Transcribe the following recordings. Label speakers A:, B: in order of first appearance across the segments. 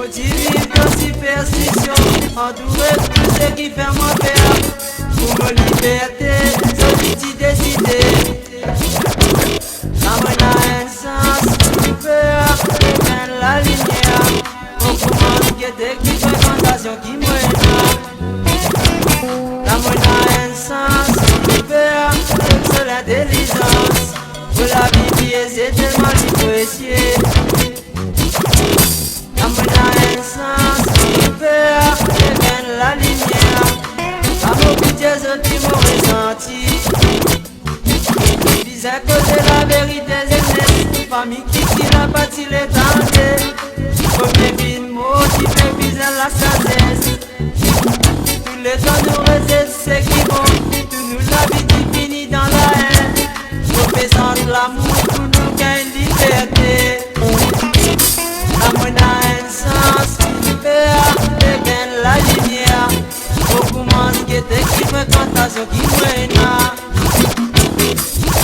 A: Motivé de superstition, entouré de tout ce qui fait mon père. Pour ma liberté, je suis décidé. La moine a un sens, peur, et la lumière. On commence guetter qui fréquentation qui mène. La moine a un sens, peur, c'est l'intelligence. Pour la vie, c'est tellement apprécié. La moine a un sens, peur, et la lumière. L'amour que Dieu qui m'a ressenti. Disait que c'est la vérité, c'est une famille qui tire la bâtie les tenter. Premier film motivé, viser la sagesse. Tous les temps nous résistent, c'est qui vont. Tout nous la vie qui finit dans la haine. Professant de l'amour pour nous gagner liberté. La moine a un sens, peur, et gagne la lumière. Beaucoup moins guetter qui fréquentation qui mène.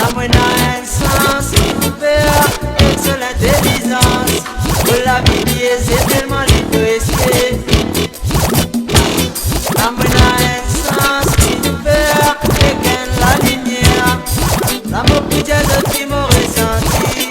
A: La moine a un sens, peur, et c'est l'intelligence. Pour la vie, c'est tellement apprécié. La moine a un sens, peur, et gagne la lumière. L'amour pour Dieu qui m'a ressenti.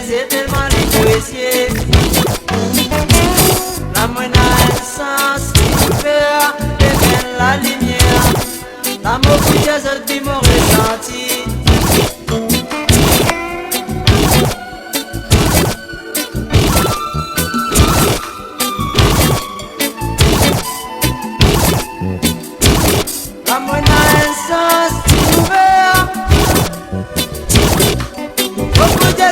A: C'est tellement apprécié. La moine a un sens, peur, et gagne la lumière. L'amour que Dieu qui m'a ressenti. La moine a un sens, peur, beaucoup de